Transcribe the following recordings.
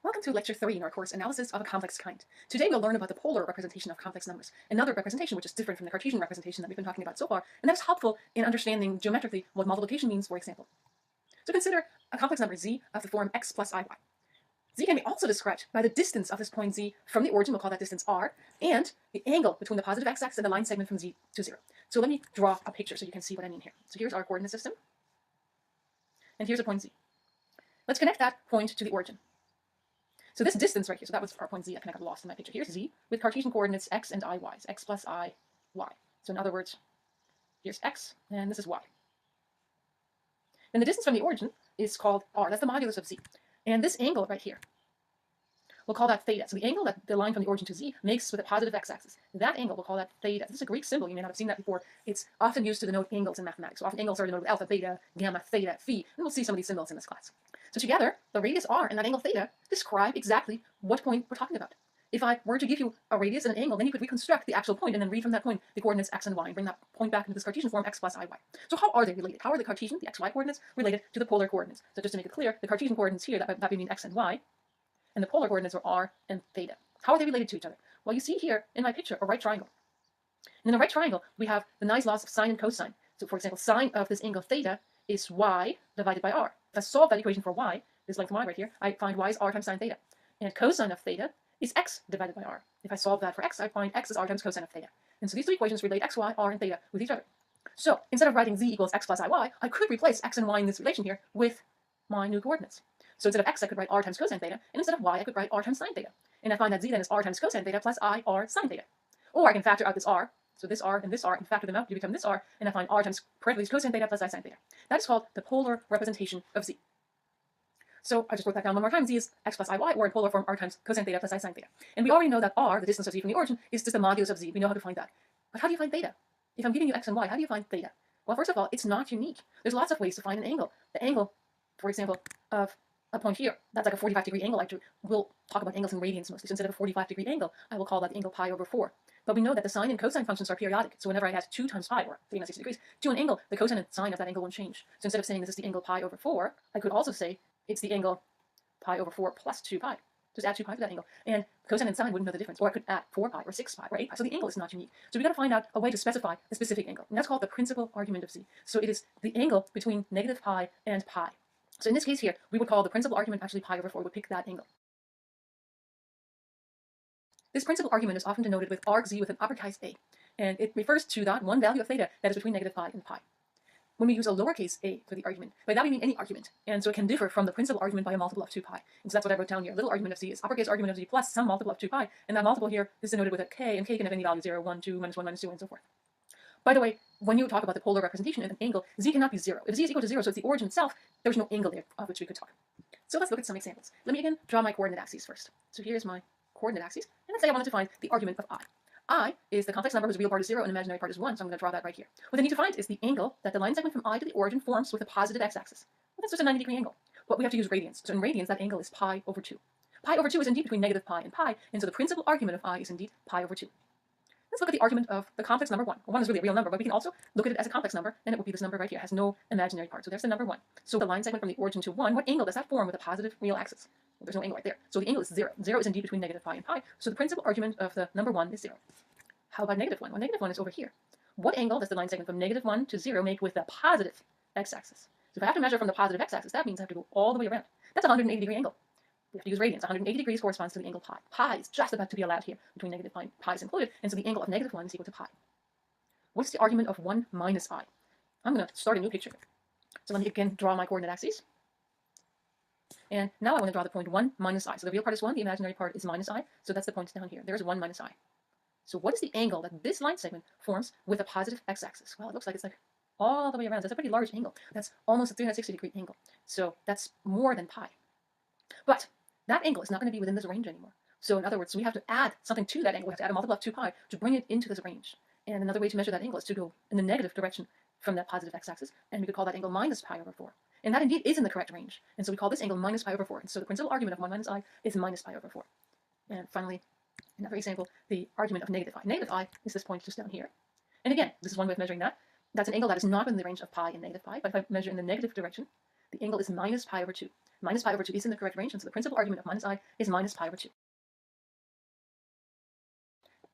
Welcome to Lecture 3 in our course Analysis of a Complex Kind. Today we'll learn about the polar representation of complex numbers, another representation which is different from the Cartesian representation that we've been talking about so far, and that is helpful in understanding geometrically what multiplication means, for example. So consider a complex number z of the form x plus iy. Z can be also described by the distance of this point z from the origin, we'll call that distance r, and the angle between the positive x-axis and the line segment from z to 0. So let me draw a picture so you can see what I mean here. So here's our coordinate system, and here's a point z. Let's connect that point to the origin. So this distance right here, so that was our point z, I kind of got lost in my picture. Here's z with Cartesian coordinates x and iy, x plus I, y. So in other words, here's x, and this is y. Then the distance from the origin is called r, that's the modulus of z. And this angle right here, we'll call that theta. So the angle that the line from the origin to z makes with a positive x-axis, that angle, we'll call that theta. This is a Greek symbol, you may not have seen that before. It's often used to denote angles in mathematics. So often angles are denoted with alpha, beta, gamma, theta, phi, and we'll see some of these symbols in this class. So together, the radius r and that angle theta describe exactly what point we're talking about. If I were to give you a radius and an angle, then you could reconstruct the actual point and then read from that point the coordinates x and y and bring that point back into this Cartesian form x plus iy. So how are they related? How are the Cartesian, the xy coordinates, related to the polar coordinates? So just to make it clear, the Cartesian coordinates here, that would mean x and y, and the polar coordinates are r and theta. How are they related to each other? Well, you see here in my picture a right triangle. And in a right triangle, we have the nice laws of sine and cosine. So for example, sine of this angle theta is y divided by r. If I solve that equation for y, this length y right here, I find y is r times sine theta. And cosine of theta is x divided by r. If I solve that for x, I find x is r times cosine of theta. And so these two equations relate x, y, r, and theta with each other. So instead of writing z equals x plus iy, I could replace x and y in this relation here with my new coordinates. So instead of x, I could write r times cosine theta, and instead of y, I could write r times sine theta. And I find that z then is r times cosine theta plus I r sine theta. Or I can factor out this r, so this r, and factor them out to become this r, and I find r times parentheses cosine theta plus I sine theta. That is called the polar representation of z. So I just wrote that down one more time. Z is x plus iy, or in polar form, r times cosine theta plus I sine theta. And we already know that r, the distance of z from the origin, is just the modulus of z. We know how to find that. But how do you find theta? If I'm giving you x and y, how do you find theta? Well, first of all, it's not unique. There's lots of ways to find an angle. The angle, for example, of a point here, that's like a 45-degree angle. We'll talk about angles in radians mostly. So instead of a 45-degree angle, I will call that the angle pi over 4. But we know that the sine and cosine functions are periodic. So whenever I add 2 times pi, or 360 degrees, to an angle, the cosine and sine of that angle won't change. So instead of saying this is the angle pi over 4, I could also say it's the angle pi over 4 plus 2 pi. Just add 2 pi to that angle. And cosine and sine wouldn't know the difference. Or I could add 4 pi or 6 pi or 8 pi. So the angle is not unique. So we got to find out a way to specify a specific angle. And that's called the principal argument of z. So it is the angle between negative pi and pi. So in this case here, we would call the principal argument actually pi over 4. We would pick that angle. This principal argument is often denoted with arg z with an uppercase a. And it refers to that one value of theta that is between negative pi and pi. When we use a lowercase a for the argument, by that we mean any argument. And so it can differ from the principal argument by a multiple of 2 pi. And so that's what I wrote down here. Little argument of z is uppercase argument of z plus some multiple of 2 pi. And that multiple here is denoted with a k, and k can have any value 0, 1, 2, minus 1, minus 2, and so forth. By the way, when you talk about the polar representation of an angle, z cannot be 0. If z is equal to 0, so it's the origin itself, there's no angle there of which we could talk. So let's look at some examples. Let me again draw my coordinate axes first. So here's my coordinate axes. And let's say I wanted to find the argument of I. I is the complex number whose real part is 0 and imaginary part is 1, so I'm going to draw that right here. What I need to find is the angle that the line segment from I to the origin forms with a positive x-axis. Well, that's just a 90-degree angle. But we have to use radians. So in radians, that angle is pi over 2. Pi over 2 is indeed between negative pi and pi, and so the principal argument of I is indeed pi over 2. Let's look at the argument of the complex number 1. Well, 1 is really a real number, but we can also look at it as a complex number, and it would be this number right here. It has no imaginary part. So there's the number 1. So the line segment from the origin to 1, what angle does that form with a positive real axis? Well, there's no angle right there. So the angle is 0. 0 is indeed between negative pi and pi, so the principal argument of the number 1 is 0. How about negative 1? Well, negative 1 is over here. What angle does the line segment from negative 1 to 0 make with the positive x-axis? So if I have to measure from the positive x-axis, that means I have to go all the way around. That's a 180-degree angle. We have to use radians. 180 degrees corresponds to the angle pi. Pi is just about to be allowed here, between negative pi and pi is included, and so the angle of negative 1 is equal to pi. What's the argument of 1 minus I? I'm going to start a new picture. So let me again draw my coordinate axes. And now I want to draw the point 1 minus I. So the real part is 1, the imaginary part is minus I, so that's the point down here. There's 1 minus I. So what is the angle that this line segment forms with a positive x-axis? Well, it looks like it's like all the way around. That's a pretty large angle. That's almost a 360-degree angle. So that's more than pi. But that angle is not going to be within this range anymore. So in other words, we have to add something to that angle. We have to add a multiple of 2 pi to bring it into this range. And another way to measure that angle is to go in the negative direction from that positive x-axis. And we could call that angle minus pi over 4. And that indeed is in the correct range. And so we call this angle minus pi over 4. And so the principal argument of 1 minus I is minus pi over 4. And finally, another example, the argument of negative I. Negative I is this point just down here. And again, this is one way of measuring that. That's an angle that is not within the range of pi and negative pi, but if I measure in the negative direction, The angle is minus pi over 2. Minus pi over 2 is in the correct range, and so the principal argument of minus I is minus pi over 2.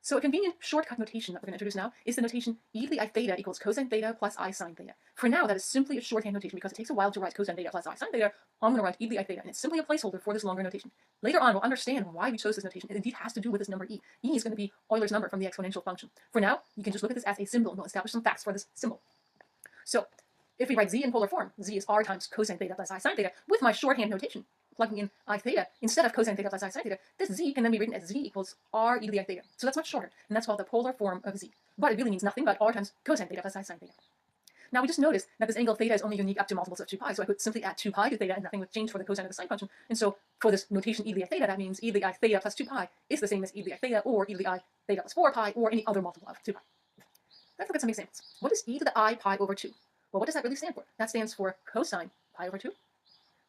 So a convenient shortcut notation that we're going to introduce now is the notation e to the I theta equals cosine theta plus I sine theta. For now, that is simply a shorthand notation because it takes a while to write cosine theta plus I sine theta. I'm going to write e to the I theta, and it's simply a placeholder for this longer notation. Later on, we'll understand why we chose this notation. It indeed has to do with this number e. E is going to be Euler's number from the exponential function. For now, you can just look at this as a symbol, and we'll establish some facts for this symbol. So if we write z in polar form, z is r times cosine theta plus I sine theta, with my shorthand notation, plugging in I theta instead of cosine theta plus I sine theta, this z can then be written as z equals r e to the I theta. So that's much shorter, and that's called the polar form of z. But it really means nothing but r times cosine theta plus I sine theta. Now we just noticed that this angle theta is only unique up to multiples of 2 pi, so I could simply add 2 pi to theta and nothing would change for the cosine of the sine function. And so for this notation e to the I theta, that means e to the I theta plus 2 pi is the same as e to the I theta, or e to the I theta plus 4 pi, or any other multiple of 2 pi. Let's look at some examples. What is e to the I pi over 2? Well, what does that really stand for? That stands for cosine pi over 2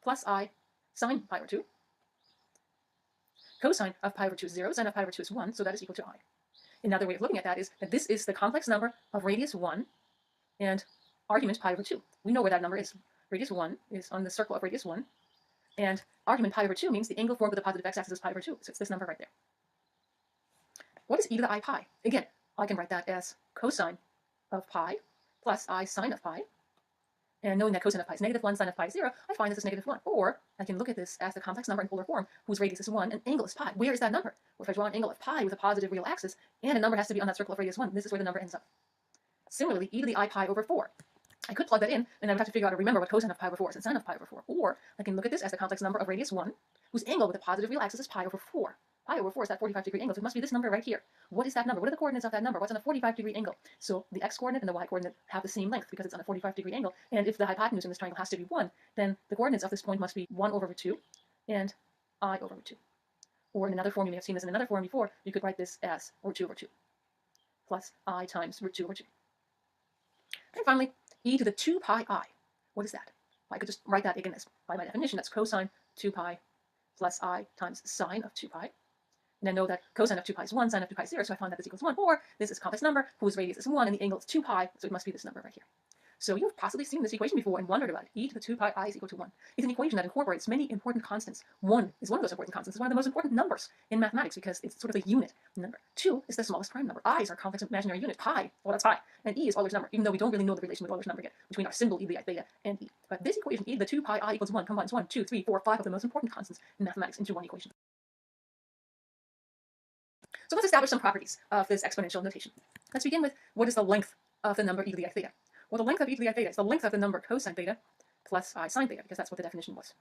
plus I sine pi over 2. Cosine of pi over 2 is 0, sine of pi over 2 is 1, so that is equal to I. Another way of looking at that is that this is the complex number of radius 1 and argument pi over 2. We know where that number is. Radius 1 is on the circle of radius 1, and argument pi over 2 means the angle formed with the positive x-axis is pi over 2, so it's this number right there. What is e to the I pi? Again, I can write that as cosine of pi plus I sine of pi. And knowing that cosine of pi is negative 1, sine of pi is 0, I find this is negative 1. Or I can look at this as the complex number in polar form whose radius is 1 and angle is pi. Where is that number? Well, if I draw an angle of pi with a positive real axis and a number has to be on that circle of radius 1, this is where the number ends up. Similarly, e to the I pi over 4. I could plug that in, and I would have to figure out to remember what cosine of pi over 4 is and sine of pi over 4. Or I can look at this as the complex number of radius 1 whose angle with a positive real axis is pi over 4. Pi over 4 is that 45-degree angle, so it must be this number right here. What is that number? What are the coordinates of that number? What's on a 45-degree angle? So the x-coordinate and the y-coordinate have the same length because it's on a 45-degree angle. And if the hypotenuse in this triangle has to be 1, then the coordinates of this point must be 1 over 2 and I over 2. Or in another form, you may have seen this in another form before, you could write this as root 2 over 2 plus I times root 2 over 2. And finally, e to the 2 pi I. What is that? I could just write that again as, by my definition, that's cosine 2 pi plus I times sine of 2 pi. And I know that cosine of 2 pi is 1, sine of 2 pi is 0, so I find that this equals 1. Or this is a complex number whose radius is 1 and the angle is 2 pi, so it must be this number right here. So you've possibly seen this equation before and wondered about it. E to the 2 pi I is equal to 1. It's an equation that incorporates many important constants. 1 is one of those important constants. It's one of the most important numbers in mathematics because it's sort of a unit number. 2 is the smallest prime number. I is our complex imaginary unit. Pi, well, that's pi. And E is Euler's number, even though we don't really know the relation with Euler's number yet between our symbol e to the I theta and E. But this equation, e to the 2 pi I equals 1, combines 1, 2, 3, 4, 5 of the most important constants in mathematics into one equation. So let's establish some properties of this exponential notation. Let's begin with what is the length of the number e to the I theta. Well, the length of e to the I theta is the length of the number cosine theta plus I sine theta, because that's what the definition was.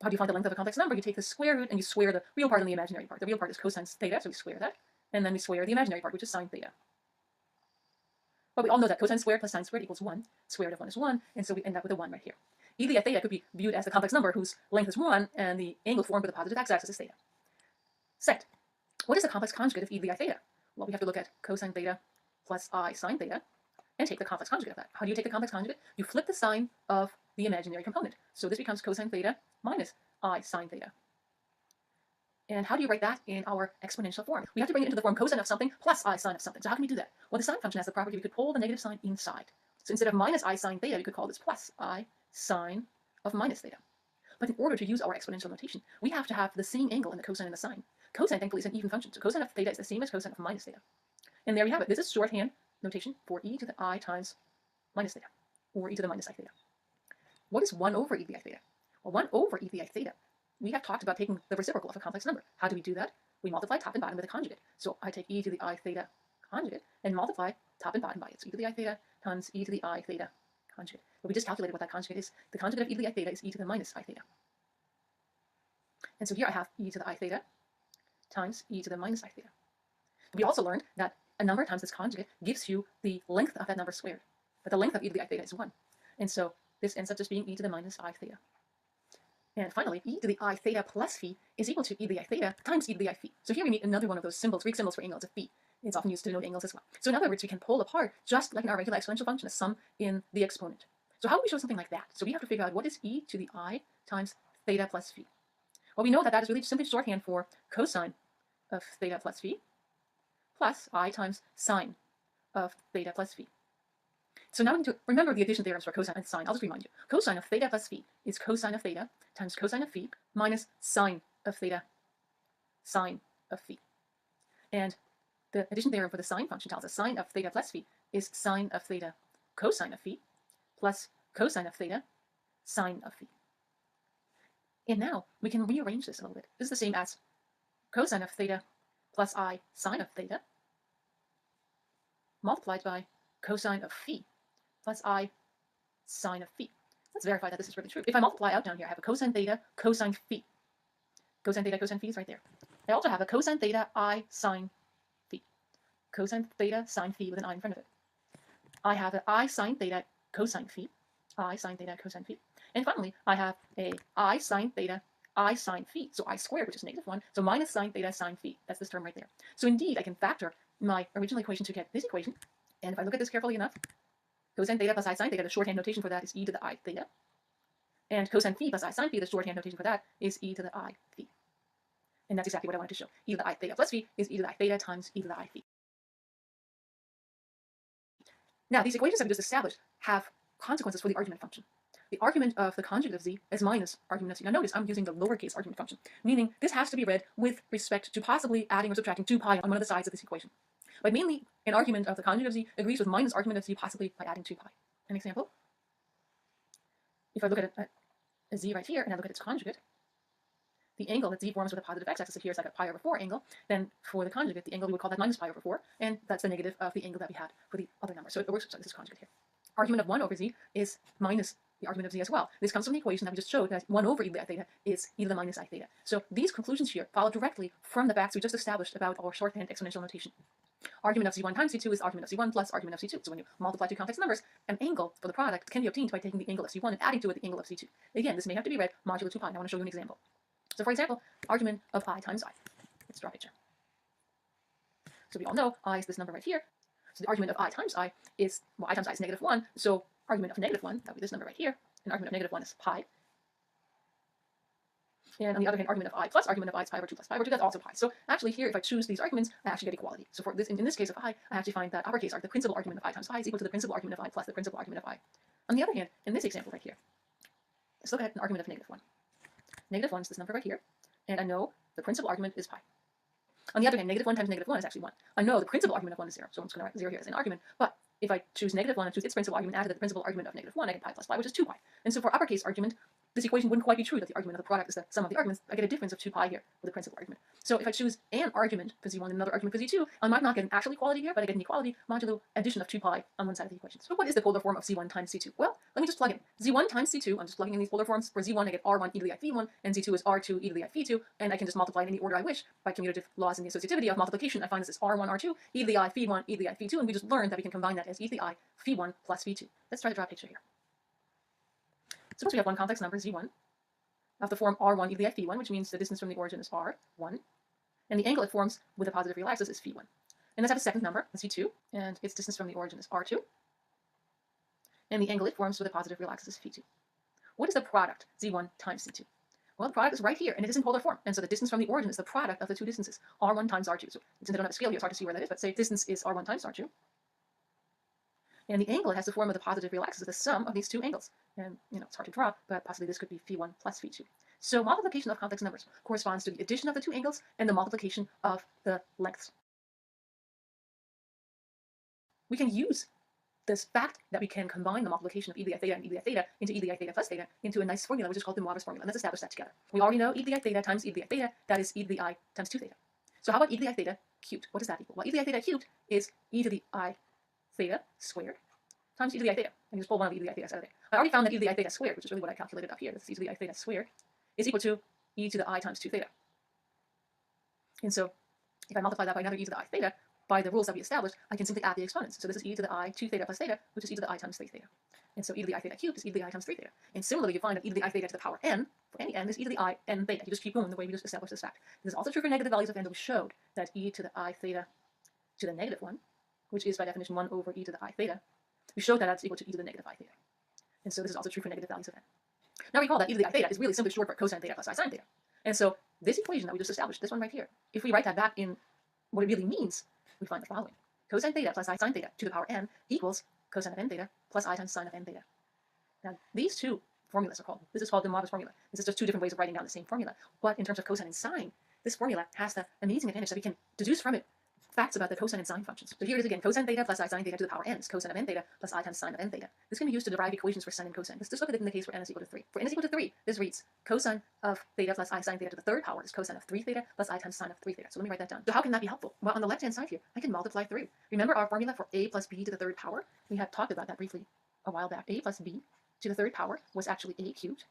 How do you find the length of a complex number? You take the square root and you square the real part and the imaginary part. The real part is cosine theta, so we square that. And then we square the imaginary part, which is sine theta. But we all know that cosine squared plus sine squared equals 1. Square root of 1 is 1, and so we end up with a 1 right here. E to the I theta could be viewed as the complex number whose length is 1 and the angle formed with a positive x-axis is theta. Second, what is the complex conjugate of e to the I theta? Well, we have to look at cosine theta plus I sine theta and take the complex conjugate of that. How do you take the complex conjugate? You flip the sign of the imaginary component. So this becomes cosine theta minus I sine theta. And how do you write that in our exponential form? We have to bring it into the form cosine of something plus I sine of something. So how can we do that? Well, the sine function has the property we could pull the negative sign inside. So instead of minus I sine theta, we could call this plus I sine of minus theta. But in order to use our exponential notation, we have to have the same angle in the cosine and the sine. Cosine, thankfully, is an even function. So cosine of theta is the same as cosine of minus theta. And there you have it. This is shorthand notation for e to the I times minus theta, or e to the minus I theta. What is 1 over e to the I theta? Well, 1 over e to the I theta, we have talked about taking the reciprocal of a complex number. How do we do that? We multiply top and bottom with a conjugate. So I take e to the I theta conjugate and multiply top and bottom by it. So e to the I theta times e to the I theta conjugate. But we just calculated what that conjugate is. The conjugate of e to the I theta is e to the minus I theta. And so here I have e to the I theta times e to the minus I theta. We also learned that a number times this conjugate gives you the length of that number squared. But the length of e to the I theta is 1. And so this ends up just being e to the minus I theta. And finally, e to the I theta plus phi is equal to e to the I theta times e to the I phi. So here we meet another one of those symbols, Greek symbols for angles of phi. It's often used to denote angles as well. So in other words, we can pull apart, just like in our regular exponential function, a sum in the exponent. So how do we show something like that? So we have to figure out what is e to the I times theta plus phi. Well, we know that that is really simply shorthand for cosine of theta plus phi plus I times sine of theta plus phi. So now we need to remember the addition theorems for cosine and sine. I'll just remind you. Cosine of theta plus phi is cosine of theta times cosine of phi minus sine of theta sine of phi. And the addition theorem for the sine function tells us sine of theta plus phi is sine of theta cosine of phi plus cosine of theta sine of phi. And now we can rearrange this a little bit. This is the same as cosine of theta plus I sine of theta multiplied by cosine of phi plus I sine of phi. Let's verify that this is really true. If I multiply out down here, I have a cosine theta cosine phi. Cosine theta cosine phi is right there. I also have a cosine theta I sine phi. Cosine theta sine phi with an I in front of it. I have an I sine theta cosine phi. I sine theta cosine phi. And finally, I have a I sine theta I sine phi. So I squared, which is -1. So minus sine theta sine phi. That's this term right there. So indeed, I can factor my original equation to get this equation. And if I look at this carefully enough, cosine theta plus I sine theta, the shorthand notation for that is e to the I theta. And cosine phi plus I sine phi, the shorthand notation for that is e to the I phi. And that's exactly what I wanted to show. E to the I theta plus phi is e to the I theta times e to the I phi. Now, these equations that we just established have consequences for the argument function. The argument of the conjugate of z is minus argument of z. Now notice I'm using the lowercase argument function, meaning this has to be read with respect to possibly adding or subtracting 2 pi on one of the sides of this equation. But mainly, an argument of the conjugate of z agrees with minus argument of z possibly by adding 2 pi. An example, if I look at a z right here and I look at its conjugate, the angle that z forms with a positive x-axis here is like a pi over 4 angle, then for the conjugate, the angle we would call that minus pi over 4, and that's the negative of the angle that we had for the other number. So it works like this conjugate here. Argument of 1 over z is minus the argument of z as well. This comes from the equation that we just showed, that 1 over e to the I theta is e to the minus I theta. So these conclusions here follow directly from the facts we just established about our shorthand exponential notation. Argument of z1 times z2 is argument of z1 plus argument of z2. So when you multiply two complex numbers, an angle for the product can be obtained by taking the angle of z1 and adding to it the angle of z2. Again, this may have to be read modulo 2 pi. I want to show you an example. So for example, argument of I times I. Let's draw a picture. So we all know I is this number right here. So the argument of I times I is, well, I times I is -1. So argument of -1, that would be this number right here. And argument of -1 is pi. And on the other hand, argument of I plus argument of I is pi over 2 plus pi over 2, that's also pi. So actually here, if I choose these arguments, I actually get equality. So for this, in this case of I actually find that uppercase the principal argument of I times I is equal to the principal argument of I plus the principal argument of I. On the other hand, in this example right here, let's look at an argument of -1. -1 is this number right here, and I know the principal argument is pi. On the other hand, -1 times -1 is actually 1. I know the principal argument of 1 is 0, so I'm just going to write 0 here as an argument, but if I choose -1 and choose its principal argument, add to the principal argument of -1, I get pi plus pi, which is 2 pi. And so for uppercase argument, this equation wouldn't quite be true that the argument of the product is the sum of the arguments. I get a difference of 2 pi here with the principal argument. So if I choose an argument for z1 and another argument for z2, I might not get an actual equality here, but I get an equality modulo addition of 2 pi on one side of the equation. So what is the polar form of z1 times z2? Well, let me just plug in. z1 times z2, I'm just plugging in these polar forms. For z1, I get r1 e to the I phi1, and z2 is r2 e to the I phi2, and I can just multiply in any order I wish by commutative laws in the associativity of multiplication. I find this is r1, r2, e to the I phi1, e to the I phi2, and we just learned that we can combine that as e to the I phi1 plus phi2. Let's try to draw a picture here. Suppose we have one complex number, z1, of the form r1 e to the I phi1, which means the distance from the origin is r1, and the angle it forms with a positive real axis is phi1. And let's have a second number, z2, and its distance from the origin is r2, and the angle it forms with a positive real axis is phi2. What is the product, z1 times z2? Well, the product is right here, and it is in polar form, and so the distance from the origin is the product of the two distances, r1 times r2. So since I don't have a scale here, it's hard to see where that is, but say distance is r1 times r2, and the angle it has the form of the positive real axis, the sum of these two angles. And, it's hard to draw, but possibly this could be phi1 plus phi2. So multiplication of complex numbers corresponds to the addition of the two angles and the multiplication of the lengths. We can use this fact that we can combine the multiplication of e to the I theta and e to the I theta into e to the I theta plus theta into a nice formula, which is called the Moivre's formula. And let's establish that together. We already know e to the I theta times e to the I theta, that is e to the I times 2 theta. So how about e to the I theta cubed? What does that equal? Well, e to the I theta cubed is e to the I theta squared times e to the I theta. I can just pull one of the e to the I theta out of there. I already found that e to the I theta squared, which is really what I calculated up here. That's e to the I theta squared, is equal to e to the I times 2 theta. And so if I multiply that by another e to the I theta, by the rules that we established, I can simply add the exponents. So this is e to the I 2 theta plus theta, which is e to the I times 3 theta. And so e to the I theta cubed is e to the I times 3 theta. And similarly, you find that e to the I theta to the power n, for any n, is e to the I n theta. You just keep going the way we just established this fact. This is also true for negative values of n, that we showed that e to the I theta to the -1, which is by definition 1 over e to the I theta, we showed that that's equal to e to the negative I theta. And so this is also true for negative values of n. Now recall that e to the I theta is really simply short for cosine theta plus I sine theta. And so this equation that we just established, this one right here, if we write that back in what it really means, we find the following. Cosine theta plus I sine theta to the power n equals cosine of n theta plus I times sine of n theta. Now, these two formulas are called, this is called De Moivre's formula. This is just two different ways of writing down the same formula. But in terms of cosine and sine, this formula has the amazing advantage that we can deduce from it facts about the cosine and sine functions. So here it is again, cosine theta plus I sine theta to the power n is cosine of n theta plus I times sine of n theta. This can be used to derive equations for sine and cosine. Let's just look at it in the case where n is equal to 3. For n is equal to 3, this reads cosine of theta plus I sine theta to the third power is cosine of 3 theta plus I times sine of 3 theta. So let me write that down. So how can that be helpful? Well, on the left-hand side here, I can multiply through. Remember our formula for a plus b to the third power? We had talked about that briefly a while back. A plus b to the third power was actually a cubed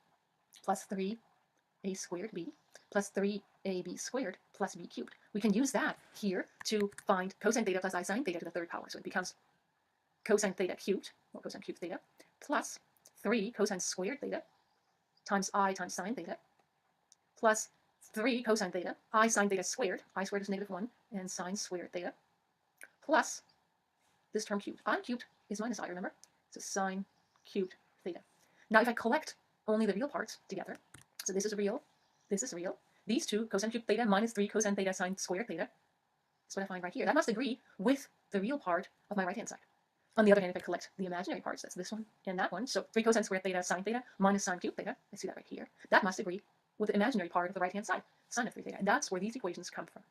plus 3a squared b plus 3ab squared plus b cubed. We can use that here to find cosine theta plus I sine theta to the third power. So it becomes cosine theta cubed, or cosine cubed theta, plus 3 cosine squared theta times I times sine theta, plus 3 cosine theta, I sine theta squared, I squared is negative 1, and sine squared theta, plus this term cubed. I cubed is minus I, remember? So sine cubed theta. Now if I collect only the real parts together, so this is real, these two, cosine cubed theta minus 3 cosine theta sine squared theta, is what I find right here. That must agree with the real part of my right-hand side. On the other hand, if I collect the imaginary parts, that's this one and that one, so 3 cosine squared theta sine theta minus sine cubed theta, I see that right here, that must agree with the imaginary part of the right-hand side, sine of 3 theta. And that's where these equations come from.